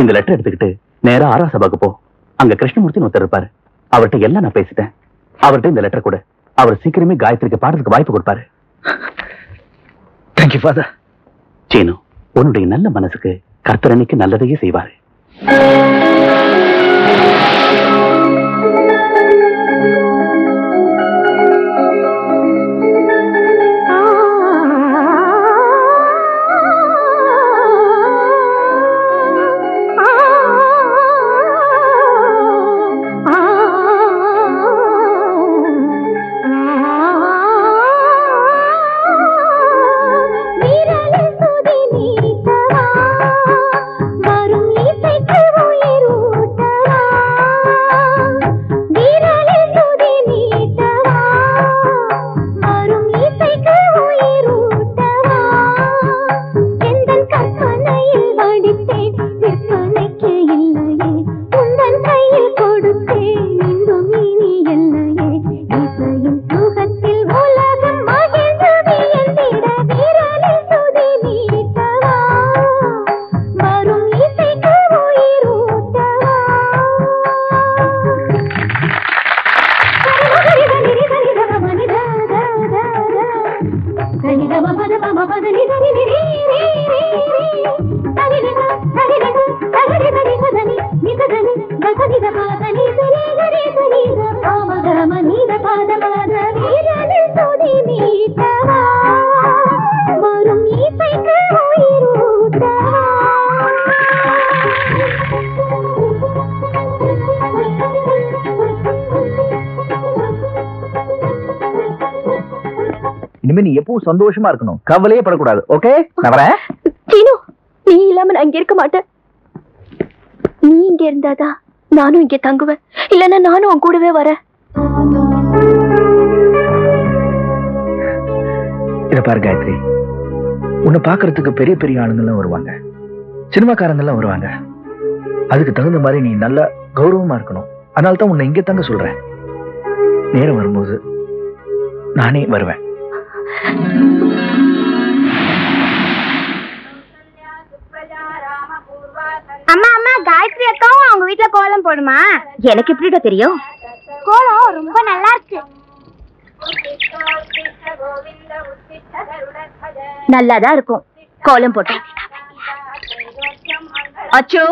இந்த லெட்டர் எடுத்துக்கிட்டு நேரா ஆரா சபாக்கு போ. அங்க கிருஷ்ணமூர்த்தி ஒருத்தர் இருப்பாரு. அவர்கிட்ட எல்லாம் நான் பேசிட்டேன். அவர்கிட்ட இந்த லெட்டர் கூட அவர் சீக்கிரமே காயத்ரிக்கு பாடுறதுக்கு வாய்ப்பு கொடுப்பாரு. Thank you father. சீனு, உன்னுடைய நல்ல மனசுக்கு கர்த்தர் அன்னைக்கு நல்லதையே செய்வாரு. இனிமே நீ எப்பவும் சந்தோஷமா இருக்கணும், கவலையே படக்கூடாது. ஓகே, நான் வரேன். சீனு, நீ இல்லாம நான் இங்க இருக்க மாட்டேன். நீ இங்க இருந்தாதான் நானும் இங்க தங்குவேன். இல்லன்னா நானும் உன் கூடவே வரேன். இத பாரு காயத்ரி, உன்னை பாக்குறதுக்கு பெரிய பெரிய ஆளுங்கெல்லாம் வருவாங்க, சினிமாக்காரங்கெல்லாம் வருவாங்க. அதுக்கு தகுந்த மாதிரி நீ நல்ல கௌரவமா இருக்கணும். அதனால தான் உன்னை இங்க தங்க சொல்றேன். நேரம் வரும்போது நானே வருவேன். அம்மா அம்மா, காயத்ரி அக்காவும் அவங்க வீட்டுல கோலம் போடுமா? எனக்கு எப்படிடா தெரியும்? கோலம் ரொம்ப நல்லா இருக்கு. நல்லாதான் இருக்கும் கோலம் போட்டா. அச்சோ,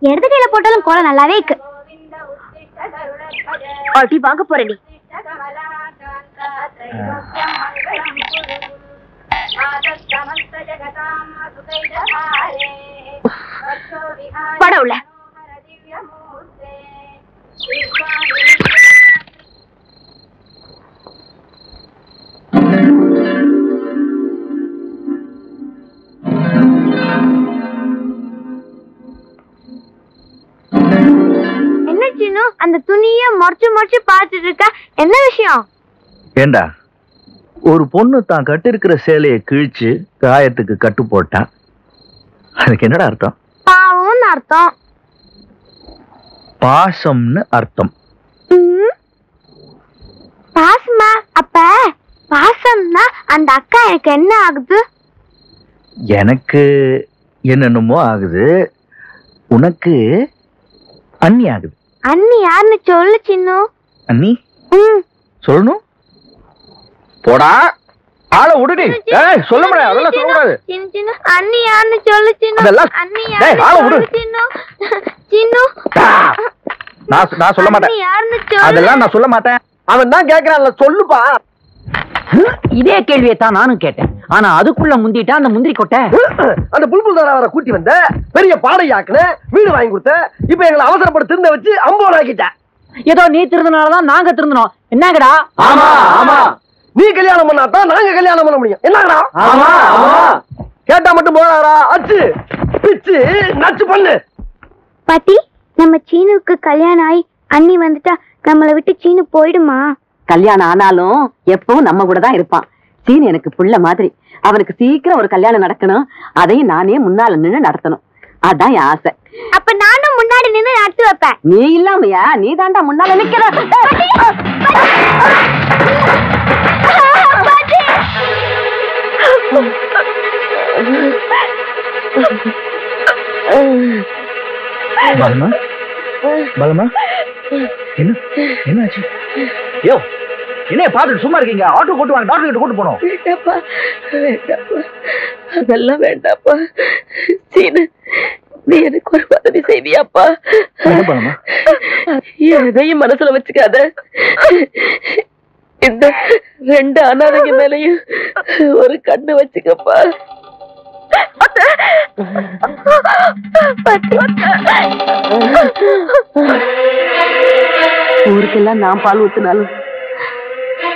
இடது கையில போட்டாலும் கோலம் நல்லாவே இருக்கு. அப்படி வாங்க போற நீ. பட உள்ள என்ன சின்ன அந்த துணியை மறைச்சு மறைச்சு பார்த்துட்டு இருக்க? என்ன விஷயம்? ஏண்டா, ஒரு பொண்ணு தான் கட்டு இருக்கிற சேலையை கிழிச்சு காயத்துக்கு கட்டு போட்டா, அதுக்கு என்னடா அர்த்தம்? பாவம்னு அர்த்தம். பாசம்னு அர்த்தம். பாசமா? அப்ப பாசம்னா அந்த அக்கா எனக்கு என்ன ஆகுது? எனக்கு என்னென்னமோ ஆகுது, உனக்கு அண்ணி ஆகுது. அண்ணி யாருன்னு சொல்லு சின்னு. அண்ணி சொல்லணும். போடா, ஆள விடுடி. சொல்ல முடியாது, அதெல்லாம் சொல்ல கூடாது. அண்ணி யாருன்னு சொல்லு சின்னு. அண்ணி யாருன்னு சின்னு. சின்னு நான் சொல்ல மாட்டேன். அதெல்லாம் நான் சொல்ல மாட்டேன். அவன் தான் கேக்குறான்ல, சொல்லுப்பா. இதே கேள்வியை தான் நானும் கேட்டேன். ஆனா அதுக்குள்ள முந்திட்டா அந்த முந்திரி கொட்டை. அந்த புல்புல் தாராவரை கூட்டி வந்த, பெரிய பாடையாக்குன, வீடு வாங்கி கொடுத்த, இப்ப எங்களை அவசரப்பட்டு திருந்த வச்சு அம்போன் ஆக்கிட்ட. ஏதோ நீ திருந்தனாலதான் நாங்க திருந்தனோம். என்னங்கடா? ஆமா ஆமா, நீ கல்யாணம் பண்ணாதான் நாங்க கல்யாணம் பண்ண முடியும். என்னங்கடா? ஆமா ஆமா, கேட்டா மட்டும் போறாரா? அச்சு பிச்சு நச்சு பண்ணு. பாட்டி, நம்ம சீனுக்கு கல்யாணம் ஆகி அண்ணி வந்துட்டா நம்மளை விட்டு சீனு போயிடுமா? கல்யாணம் ஆனாலும் எப்பவும் நம்ம கூட தான் இருப்பான். சீனு எனக்கு புள்ள மாதிரி. அவனுக்கு சீக்கிரம் ஒரு கல்யாணம் நடக்கணும். அதையும் நானே முன்னால நின்று நடத்தணும். அதான் என் ஆசை. அப்ப நானும் முன்னாடி நின்று நடத்தி வைப்பேன். நீ இல்லாமையா? நீ தாண்டா முன்னால நிக்கிற. பாலமா பாலமா என்ன என்னாச்சு? யோ என்ன பாத்துட்டு சும்மா இருக்கீங்க? ஆட்டோ கூட்டு வாங்க, டாக்டர் கிட்ட கூட்டு போனோம். வேண்டாப்பா வேண்டாப்பா, அதெல்லாம் வேண்டாப்பா. சீனு, நீ எனக்கு ஒரு உதவி செய்வியாப்பா? பாலமா எதையும் மனசுல வச்சுக்காத. இந்த 2 அனாதைங்க மேலையும் ஒரு கண்ணு வச்சுக்கப்பா. ஊருக்கெல்லாம் நான் பால் ஊத்தினாலும்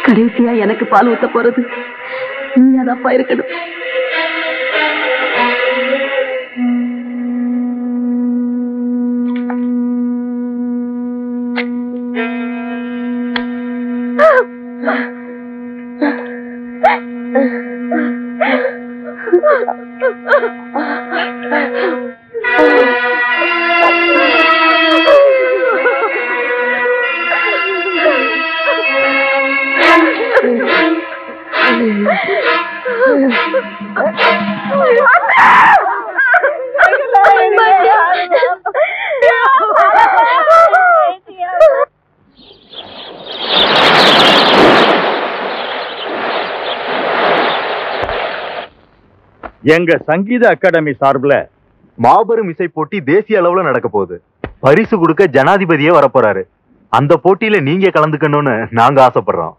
கடைசியா எனக்கு பால் ஊத்த போறது நீ அதப்பா இருக்கணும். எங்க சங்கீத அகாடமி சார்பில் மாபெரும் இசை போட்டி தேசிய அளவுல நடக்க போகுது. பரிசு கொடுக்க ஜனாதிபதியே வரப்போறாரு. அந்த போட்டியில நீங்க கலந்துக்கணும்னு நாங்க ஆசைப்படுறோம்.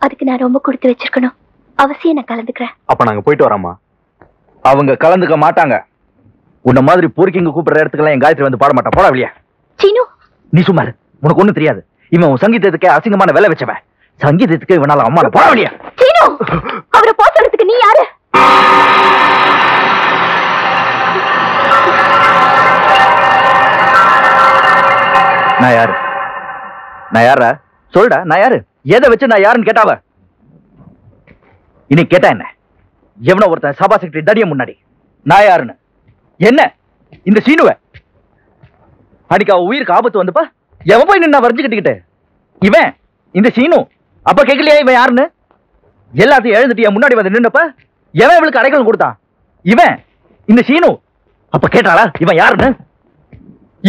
அதுக்கு நான் ரொம்ப கொடுத்து வச்சிருக்கணும். அவசியம் நான் கலந்துக்கிறேன். அப்ப நாங்க போயிட்டு வரோமா? அவங்க கலந்துக்க மாட்டாங்க. உன்ன மாதிரி பொறுக்கிங்க கூப்பிடுற இடத்துக்கெல்லாம் என் காயத்ரி வந்து பாட மாட்டான். போடா வெளியே. சீனு, நீ சும்மா இரு. உனக்கு ஒண்ணும் தெரியாது. இவன் உன் சங்கீதத்துக்கே அசிங்கமான வேலை வச்சவன். சங்கீதத்துக்கு இவனால அம்மால போட வெளியே. சீனு, அவரை போக சொல்றதுக்கு நீ யாரு? நான் யாரு? நான் யாரா? சொல்டா, நான் யாரு? எதை வச்சு நான் யாருன்னு கேட்டாவ? இன்னைக்கு கேட்டா என்ன? எவனோ ஒருத்தன் சபா செக்ரட்டரி தடிய முன்னாடி நான் யாருன்னு என்ன இந்த சீனுவ அன்னைக்கு அவ உயிருக்கு ஆபத்து வந்துப்பா எவன் போய் நின்னா வரைஞ்சு கட்டிக்கிட்டு இவன் இந்த சீனு அப்ப கேட்கலையா இவன் யாருன்னு? எல்லாத்தையும் எழுந்துட்டு என் முன்னாடி வந்து நின்னப்ப எவன் இவளுக்கு அடைக்கலம் கொடுத்தான்? இவன் இந்த சீனு அப்ப கேட்டாளா இவன் யாருன்னு?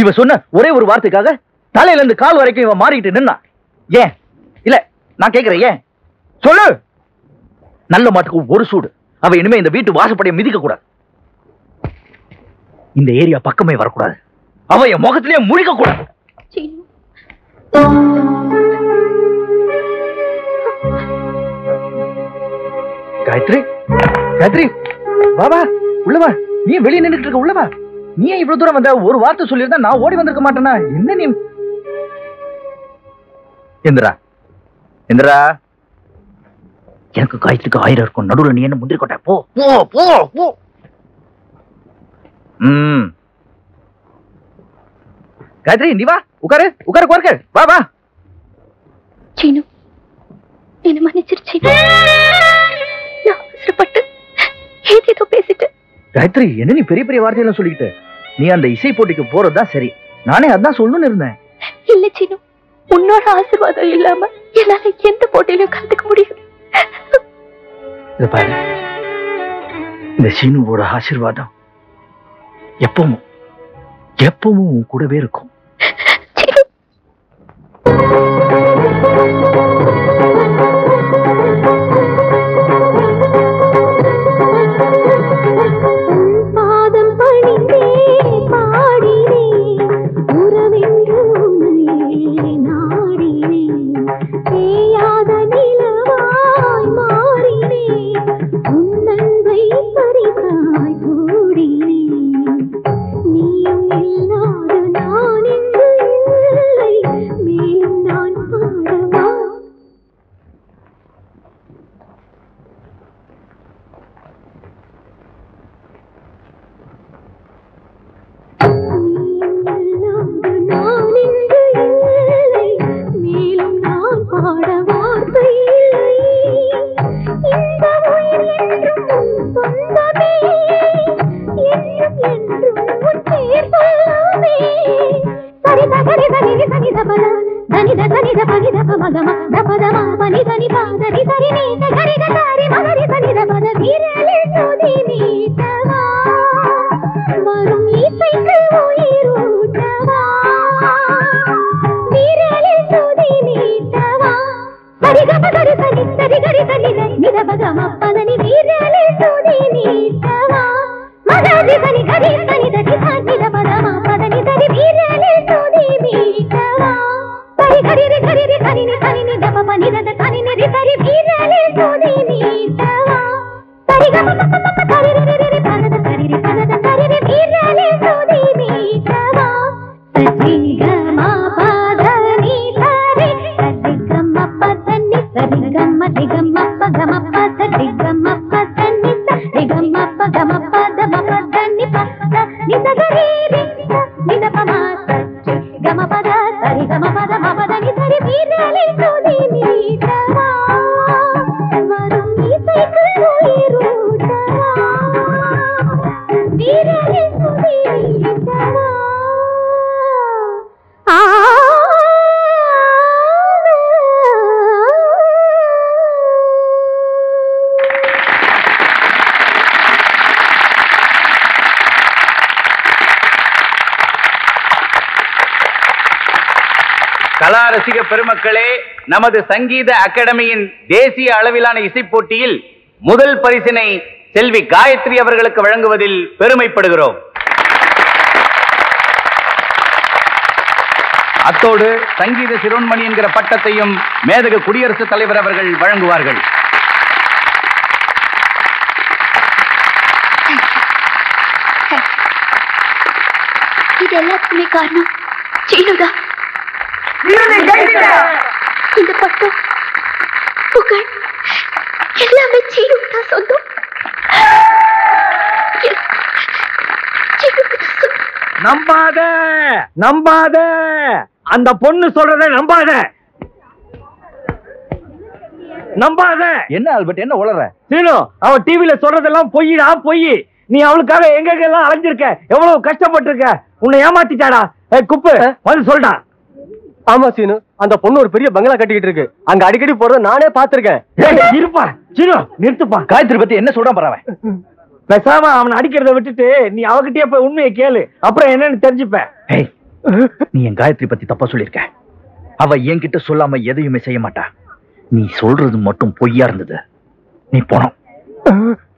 இவ சொன்ன ஒரே ஒரு வார்த்தைக்காக தலையில இருந்து கால் வரைக்கும் இவன் மாறிக்கிட்டு நின்னா. ஏன் இல்ல நான் கேட்கிறேன், ஏன் சொல்லு. நல்ல மாட்டுக்கு ஒரு சூடு. அவ இனிமே இந்த வீட்டு வாசப்படியை மிதிக்க கூடாது. இந்த ஏரியா பக்கமே வரக்கூடாது. அவ என் முகத்திலேயே முழிக்க கூடாது. காயத்ரி, காயத்ரி, வா வா, உள்ள வா. நீ வெளியே நின்னுட்டு இருக்க, உள்ள வா. நீ இவ்வளவு தூரம் வந்த? ஒரு வார்த்தை சொல்லியிருந்தா நான் ஓடி வந்திருக்க மாட்டேனா? என்ன நீ? இந்திரா, இந்திரா, எனக்கு காயத்ரிக்கு 1000 இருக்கும். நடுவுல நீ என்ன முந்திரி கொட்ட? போ போ போ போ. காயத்ரி, நீ வா, உட்காரு உட்காரு உட்காரு. வா வா. சீனு, என்ன மன்னிச்சிருச்சு. நான் அவசரப்பட்டு ஏதேதோ பேசிட்டு. காயத்ரி, என்ன நீ பெரிய பெரிய வார்த்தையெல்லாம் சொல்லிக்கிட்டு? நீ அந்த இசை போட்டிக்கு போறதுதான் சரி. நானே அதான் சொல்லணும்னு இருந்தேன். இல்ல சீனு, உன்னோட ஆசீர்வாதம் இல்லாம என்னால எந்த போட்டியிலும் கலந்துக்க முடியும். இத பாரு, இந்த சீனுவோட ஆசீர்வாதம் எப்பவும் எப்பவும் உன் கூடவே இருக்கும். நீயும் இல்லாத நான் பதனி வீரலே சோதி நீட்டவா மகரி பனி கரி பனி தடி சானித பதமா பதனி தடி வீரலே சோதி நீட்டவா பரி கரி ரி கனி தப பனி தட கனி ரி தரி வீரலே சோதி நீட்டவா பரி கம மம கரி ரி பனத கரி ரி பனத கரி ரி வீரலே சோதி நீட்டவா சரி கமா பதனி தரி சரி கமா பதனி சரி கமா திகமா பகமா பதனி கமா பதனி சரி கமா பகமா பதமா பதனி பத நிதகரி ரி நிதபமா சரி கமா பத சரி கமா பதமா பதனி சரி வீரலே சோதி நீட்டவா வரும் இசைக்கு உயிரூட்டவா வீரலே சோதி நீட்டவா கலா ரசிக பெருமக்களே, நமது சங்கீத அகாடமியின் தேசிய அளவிலான இசைப் போட்டியில் முதல் பரிசினை செல்வி காயத்ரி அவர்களுக்கு வழங்குவதில் பெருமைப்படுகிறோம். அத்தோடு சங்கீத சிரோன்மணி என்கிற பட்டத்தையும் மேதகு குடியரசுத் தலைவர் அவர்கள் வழங்குவார்கள். இது எல்லாத்துக்குமே காரணம் சீனுதா. இந்த பட்டம் புகழ் எல்லாமே சீனுக்கு சொந்தம். நம்பாத நம்பாத அந்த பொண்ணு சொல்றத நம்பாத நம்பாத. என்ன ஆல்பர்ட், என்ன உளற? சீனு, அவன் டிவில சொல்றதெல்லாம் பொய்டா பொய். நீ அவளுக்காக எங்கெல்லாம் அலைஞ்சிருக்க, எவ்வளவு கஷ்டப்பட்டிருக்க. உன்னை ஏமாத்திட்டாடா. குப்பு வந்து சொல்டா. ஆமா சீனு, அந்த பொண்ணு ஒரு பெரிய பங்களா கட்டிக்கிட்டு இருக்கு. அங்க அடிக்கடி போறத நானே பாத்திருக்கேன். இருப்பா சீனு, நிறுத்துப்பா. காயத்ரி பத்தி என்ன சொல்றான் பரவ? பேசாம அவனை அடிக்கிறத விட்டுட்டு நீ அவகிட்டயே போய் உண்மையை கேளு. அப்புறம் என்னன்னு தெரிஞ்சுப்ப. நீ என் காயத்ரி பத்தி தப்பா சொல்லிருக்க. அவ என்கிட்ட சொல்லாம எதையுமே செய்ய மாட்டா. நீ சொல்றது மட்டும் பொய்யா இருந்தது. நீ போனோம்.